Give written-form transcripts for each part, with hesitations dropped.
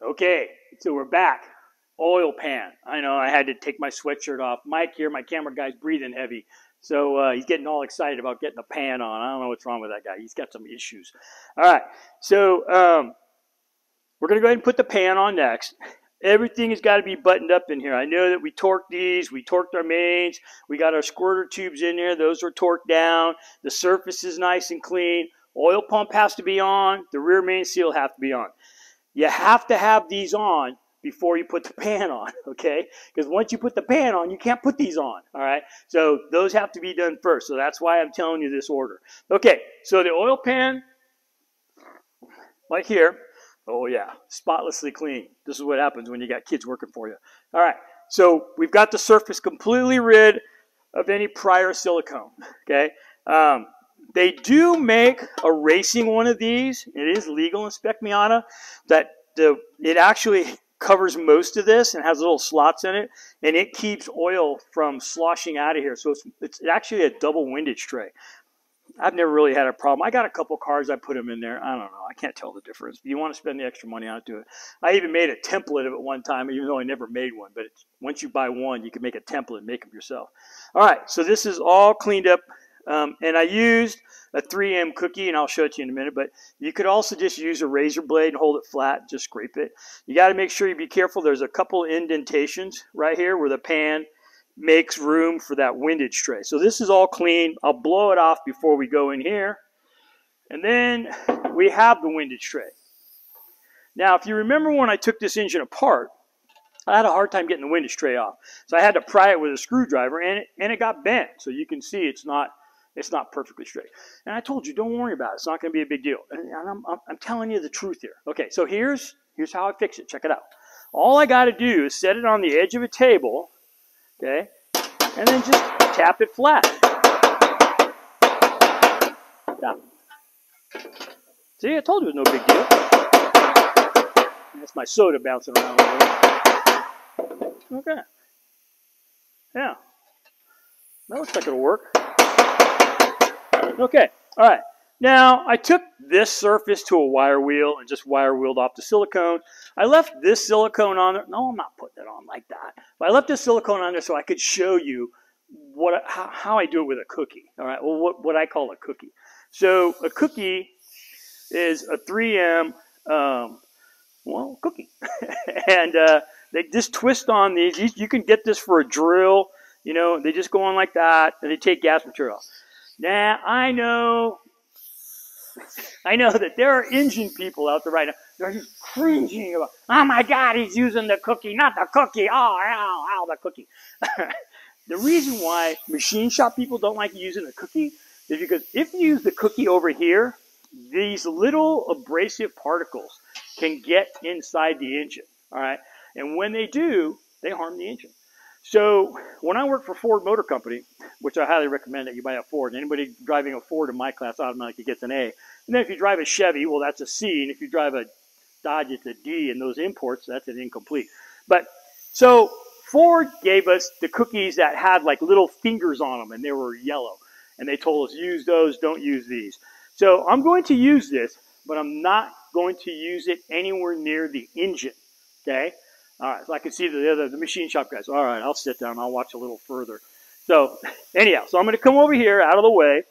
Okay, so we're back. Oil pan. I know I had to take my sweatshirt off. Mike here, my camera guy's breathing heavy. So he's getting all excited about getting a pan on. I don't know what's wrong with that guy. He's got some issues. All right, so we're going to go ahead and put the pan on next. Everything has got to be buttoned up in here. I know that we torqued these. We torqued our mains. We got our squirter tubes in there. Those are torqued down. The surface is nice and clean. Oil pump has to be on. The rear main seal has to be on. You have to have these on before you put the pan on, okay? Because once you put the pan on, you can't put these on, all right? So those have to be done first. So that's why I'm telling you this order. Okay, so the oil pan, like here, oh yeah, spotlessly clean. This is what happens when you got kids working for you. All right, so we've got the surface completely rid of any prior silicone, okay? They do make a racing one of these. It is legal in Spec Miata. That it actually covers most of this and has little slots in it, and it keeps oil from sloshing out of here. So it's actually a double windage tray. I've never really had a problem. I got a couple cars, I put them in there. I don't know. I can't tell the difference. If you want to spend the extra money on it, do it. I even made a template of it one time, even though I never made one. But once you buy one, you can make a template and make them yourself. All right, so this is all cleaned up. And I used a 3M cookie, and I'll show it to you in a minute. But you could also just use a razor blade and hold it flat, just scrape it. You got to make sure you be careful. There's a couple indentations right here where the pan makes room for that windage tray. So this is all clean. I'll blow it off before we go in here. And then we have the windage tray. Now, if you remember when I took this engine apart, I had a hard time getting the windage tray off. So I had to pry it with a screwdriver, and it got bent. So you can see it's not perfectly straight. And I told you, don't worry about it. It's not going to be a big deal. And I'm telling you the truth here. Okay, so here's how I fix it. Check it out. All I got to do is set it on the edge of a table, okay, and then just tap it flat. Yeah. See, I told you it was no big deal. That's my soda bouncing around a little. Okay. Yeah. That looks like it'll work. Okay, all right. Now, I took this surface to a wire wheel and just wire wheeled off the silicone. I left this silicone on there. No, I'm not putting it on like that. But I left this silicone on there so I could show you how I do it with a cookie. All right, well, what I call a cookie. So a cookie is a 3M, cookie. And they just twist on these. You can get this for a drill. You know, they just go on like that, and they take gas material off. Now, I know that there are engine people out there right now. They're just cringing about, oh my God, he's using the cookie, not the cookie. Oh, the cookie. The reason why machine shop people don't like using the cookie is because if you use the cookie over here, these little abrasive particles can get inside the engine, all right? And when they do, they harm the engine. So when I worked for Ford Motor Company, which I highly recommend that you buy a Ford, anybody driving a Ford in my class automatically gets an A. And then if you drive a Chevy, well, that's a C. And if you drive a Dodge, it's a D. And those imports, that's an incomplete. But so Ford gave us the cookies that had like little fingers on them, and they were yellow. And they told us, use those, don't use these. So I'm going to use this, but I'm not going to use it anywhere near the engine, okay? All right, so I can see the machine shop guys. All right, I'll sit down. I'll watch a little further. So anyhow, so I'm going to come over here out of the way,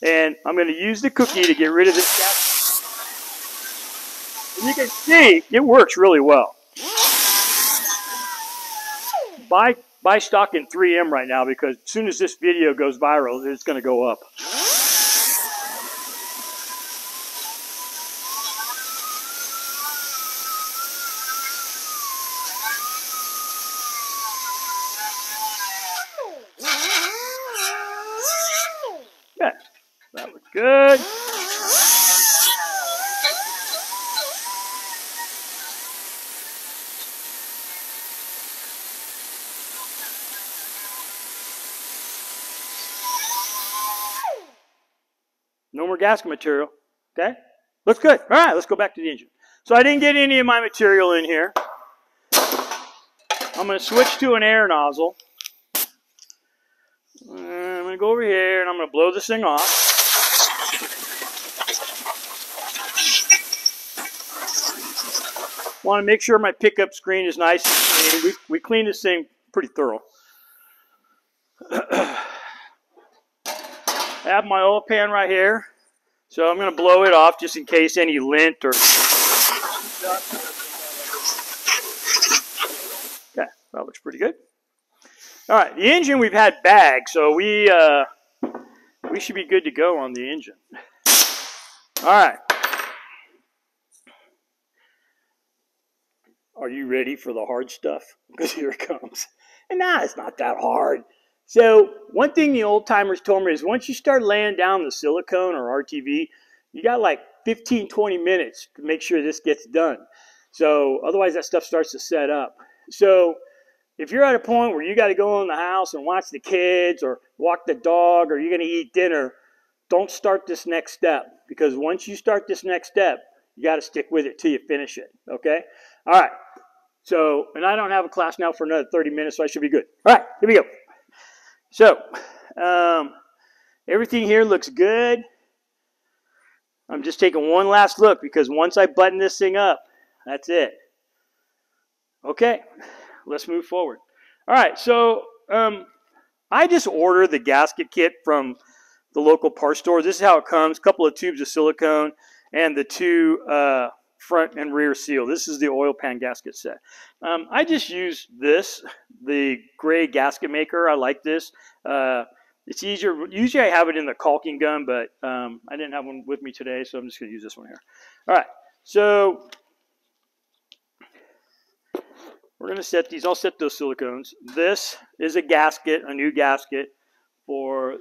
and I'm going to use the cookie to get rid of this gas. And you can see it works really well. Buy stock in 3M right now because as soon as this video goes viral, it's going to go up. Yeah, that looks good. No more gasket material, okay? Looks good. All right, let's go back to the engine. So I didn't get any of my material in here. I'm going to switch to an air nozzle. I'm going to go over here and I'm going to blow this thing off. Want to make sure my pickup screen is nice and clean. We cleaned this thing pretty thorough. I have my oil pan right here, so I'm going to blow it off just in case any lint or... Okay, that looks pretty good. All right, the engine we've had bagged, so we should be good to go on the engine. All right. Are you ready for the hard stuff? Because here it comes. And nah, it's not that hard. So one thing the old timers told me is once you start laying down the silicone or RTV, you got like 15, 20 minutes to make sure this gets done. So otherwise that stuff starts to set up. So if you're at a point where you got to go in the house and watch the kids or walk the dog or you're going to eat dinner, don't start this next step. Because once you start this next step, you got to stick with it till you finish it. Okay? All right. So, and I don't have a class now for another 30 minutes, so I should be good. All right, here we go. So, everything here looks good. I'm just taking one last look because once I button this thing up, that's it. Okay, let's move forward. All right, so I just ordered the gasket kit from the local parts store. This is how it comes. A couple of tubes of silicone and the two front and rear seal. This is the oil pan gasket set. I just use this, the gray gasket maker. I like this. It's easier. Usually I have it in the caulking gun, but I didn't have one with me today, so I'm just going to use this one here. All right, so we're going to set these. I'll set those silicones. This is a gasket, a new gasket for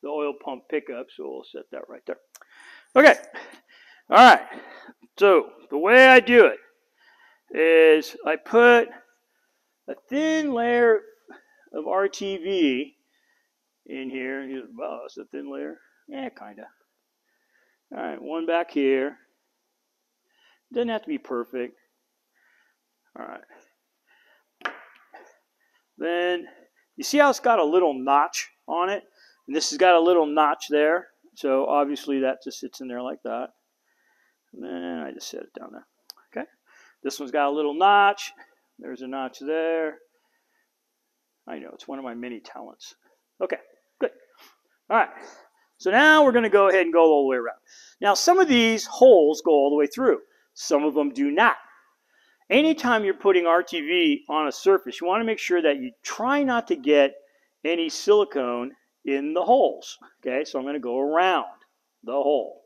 the oil pump pickup, so we'll set that right there. Okay, all right. So the way I do it is I put a thin layer of RTV in here. Wow, it's a thin layer. Yeah, kind of. All right, one back here. Doesn't have to be perfect. All right. Then you see how it's got a little notch on it? And this has got a little notch there. So obviously that just sits in there like that. And then I just set it down there. Okay. This one's got a little notch. There's a notch there. I know, it's one of my many talents. Okay, good. All right. So now we're going to go ahead and go all the way around. Now, some of these holes go all the way through. Some of them do not. Anytime you're putting RTV on a surface, you want to make sure that you try not to get any silicone in the holes. Okay, so I'm going to go around the hole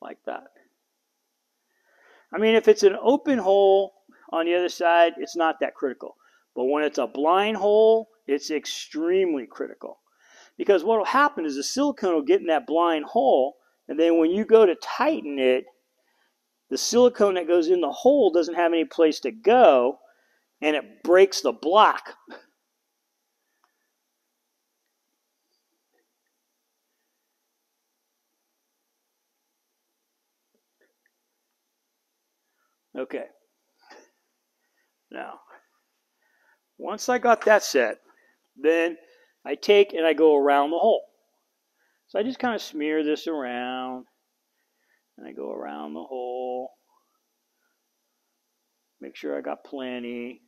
like that. I mean, if it's an open hole on the other side, it's not that critical. But when it's a blind hole, it's extremely critical. Because what will happen is the silicone will get in that blind hole, and then when you go to tighten it, the silicone that goes in the hole doesn't have any place to go, and it breaks the block. Okay. Now, once I got that set, then I take and I go around the hole. So I just kind of smear this around, and I go around the hole. Make sure I got plenty.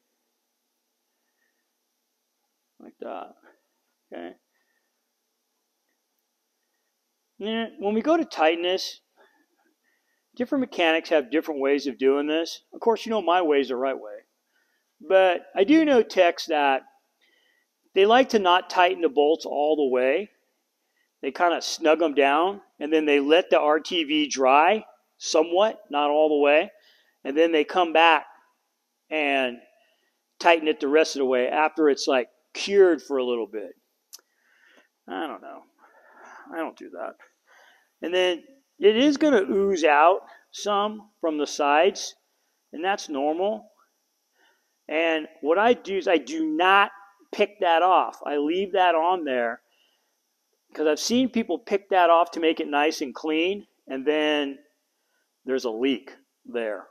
Like that. Okay. And when we go to tightness, different mechanics have different ways of doing this. Of course, you know my way is the right way. But I do know techs that they like to not tighten the bolts all the way. They kind of snug them down, and then they let the RTV dry somewhat, not all the way. And then they come back and tighten it the rest of the way after it's like cured for a little bit. I don't know. I don't do that. And then it is going to ooze out some from the sides, and that's normal. And what I do is I do not pick that off. I leave that on there because I've seen people pick that off to make it nice and clean, and then there's a leak there.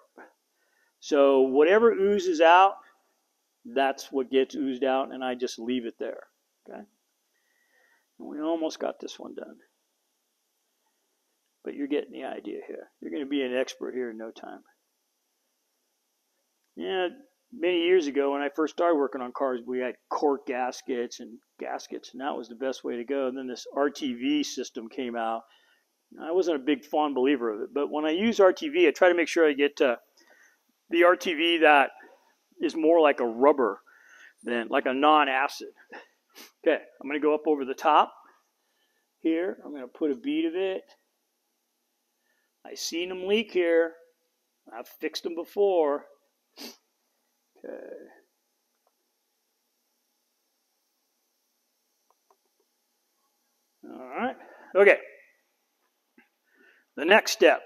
So whatever oozes out, that's what gets oozed out, and I just leave it there. Okay? And we almost got this one done. But you're getting the idea here. You're going to be an expert here in no time. Yeah, many years ago when I first started working on cars, we had cork gaskets, and that was the best way to go. And then this RTV system came out. I wasn't a big fond believer of it, but when I use RTV, I try to make sure I get the RTV that is more like a rubber than like a non-acid. Okay, I'm going to go up over the top here. I'm going to put a bead of it. I seen them leak here. I've fixed them before. Okay. All right. Okay. The next step,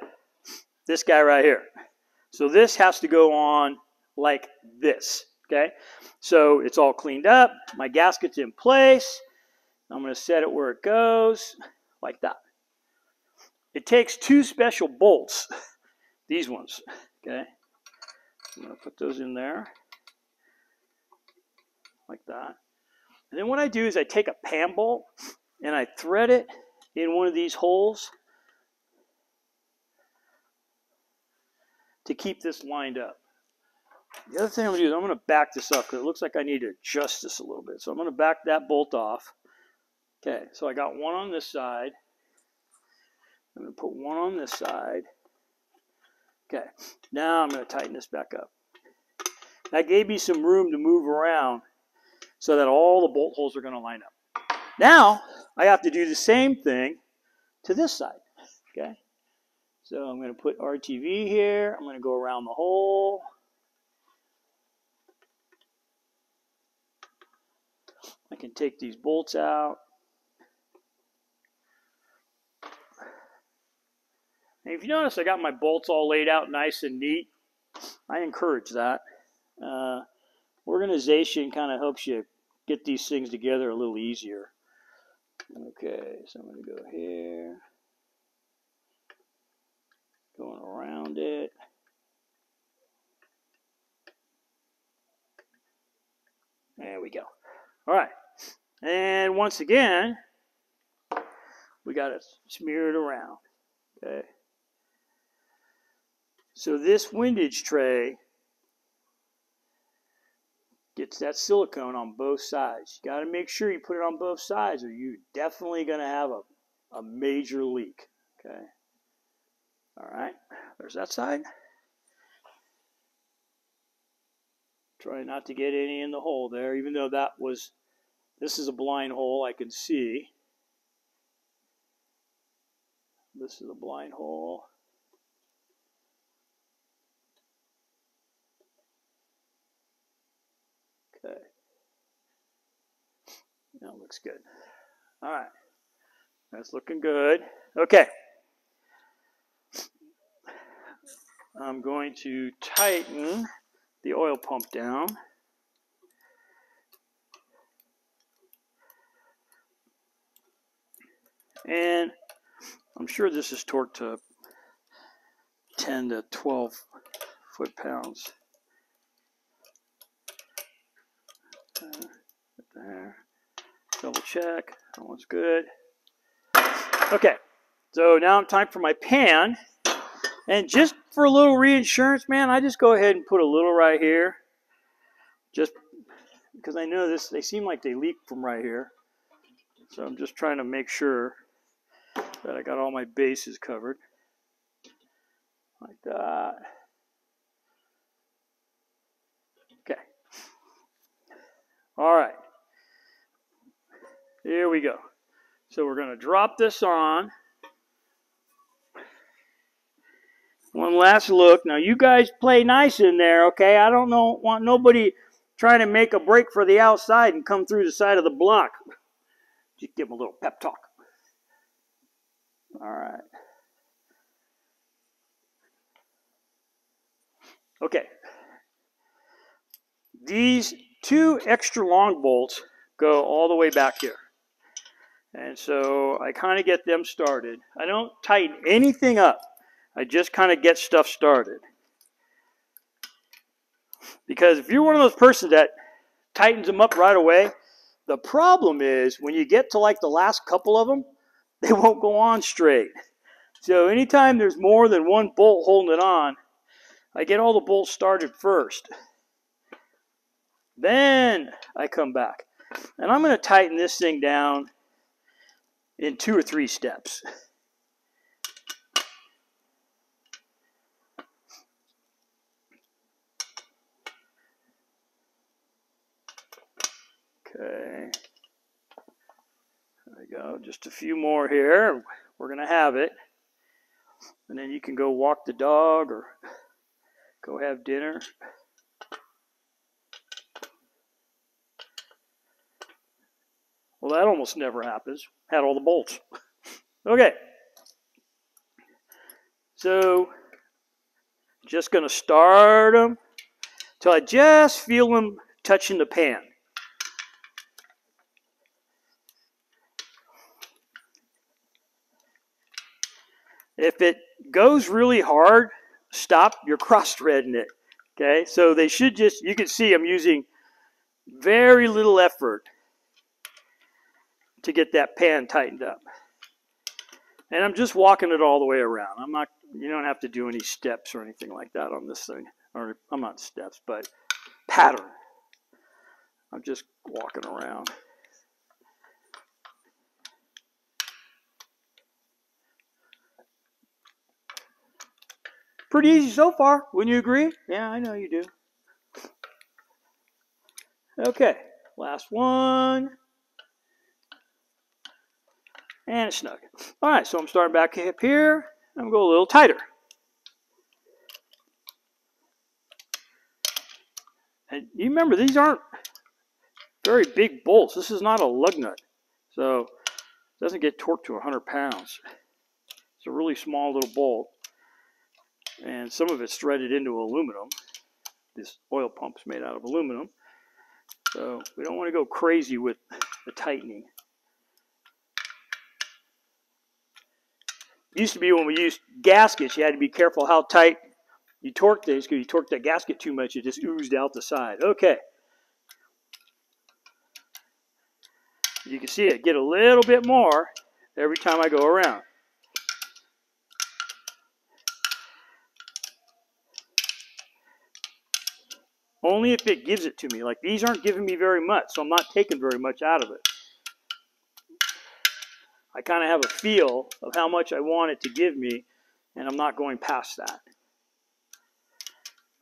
this guy right here. So this has to go on like this. Okay. So it's all cleaned up. My gasket's in place. I'm going to set it where it goes, like that. It takes two special bolts, these ones. Okay. I'm going to put those in there, like that. And then what I do is I take a pan bolt and I thread it in one of these holes to keep this lined up. The other thing I'm going to do is I'm going to back this up because it looks like I need to adjust this a little bit. So I'm going to back that bolt off. Okay, so I got one on this side. I'm going to put one on this side. Okay, now I'm going to tighten this back up. That gave me some room to move around so that all the bolt holes are going to line up. Now I have to do the same thing to this side. Okay, so I'm going to put RTV here. I'm going to go around the hole. I can take these bolts out. And if you notice, I got my bolts all laid out nice and neat. I encourage that. Organization kind of helps you get these things together a little easier. Okay, so I'm going to go here. Going around it. There we go. All right. And once again, we got to smear it around. Okay. So this windage tray gets that silicone on both sides. You got to make sure you put it on both sides or you're definitely going to have a major leak. Okay. All right. There's that side. Try not to get any in the hole there, even though this is a blind hole I can see. This is a blind hole. Okay. That looks good. All right. That's looking good. Okay. I'm going to tighten the oil pump down. And I'm sure this is torqued to 10 to 12 foot-pounds. There. Double check. That one's good. Okay. So now it's time for my pan. And just for a little reinsurance, man, I just go ahead and put a little right here. Just because I know they seem like they leak from right here. So I'm just trying to make sure that I got all my bases covered. Like that. Okay. All right. Here we go. So we're going to drop this on. One last look. Now you guys play nice in there, okay? I don't want nobody trying to make a break for the outside and come through the side of the block. Just give them a little pep talk. All right. Okay. These two extra long bolts go all the way back here. And so I kind of get them started. I don't tighten anything up. I just kind of get stuff started. Because if you're one of those persons that tightens them up right away, the problem is when you get to like the last couple of them, they won't go on straight. So anytime there's more than one bolt holding it on, I get all the bolts started first. Then I come back. And I'm going to tighten this thing down in 2 or 3 steps. Okay. There we go. Just a few more here. We're going to have it. And then you can go walk the dog or go have dinner. Well, that almost never happens. Had all the bolts. Okay. So, just going to start them till I just feel them touching the pan. If it goes really hard, stop. You're cross-threading it. Okay, so they should just, you can see I'm using very little effort to get that pan tightened up. And I'm just walking it all the way around. I'm not, you don't have to do any steps or anything like that on this thing. Or, I'm not steps, but pattern. I'm just walking around. Pretty easy so far, wouldn't you agree? Yeah, I know you do. Okay, last one. And it's snug. All right, so I'm starting back up here. I'm going to go a little tighter. And you remember, these aren't very big bolts. This is not a lug nut. So it doesn't get torqued to 100 pounds. It's a really small little bolt. And some of it's threaded into aluminum. This oil pump's made out of aluminum. So we don't want to go crazy with the tightening. It used to be when we used gaskets, you had to be careful how tight you torque things, because you torque that gasket too much, it just oozed out the side. Okay. You can see it get a little bit more every time I go around. Only if it gives it to me. Like, these aren't giving me very much, so I'm not taking very much out of it. I kind of have a feel of how much I want it to give me, and I'm not going past that.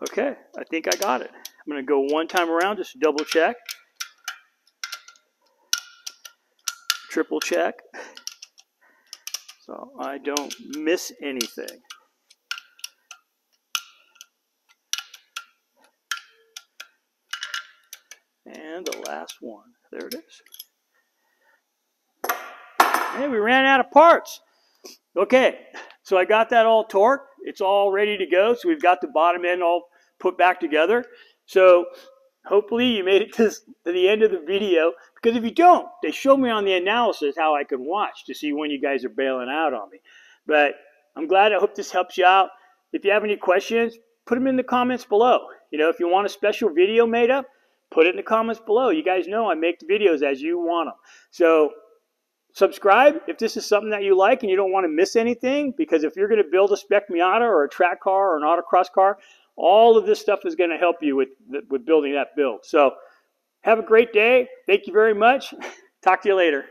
Okay, I think I got it. I'm going to go one time around, just double check. Triple check. So I don't miss anything. And the last one. There it is. And we ran out of parts. Okay, so I got that all torqued. It's all ready to go. So we've got the bottom end all put back together. So hopefully you made it to the end of the video. Because if you don't, they show me on the analysis how I can watch to see when you guys are bailing out on me. But I'm glad. I hope this helps you out. If you have any questions, put them in the comments below. You know, if you want a special video made up, put it in the comments below. You guys know I make the videos as you want them. So subscribe if this is something that you like and you don't want to miss anything, because if you're going to build a Spec Miata or a track car or an autocross car, all of this stuff is going to help you with building that build. So have a great day. Thank you very much. Talk to you later.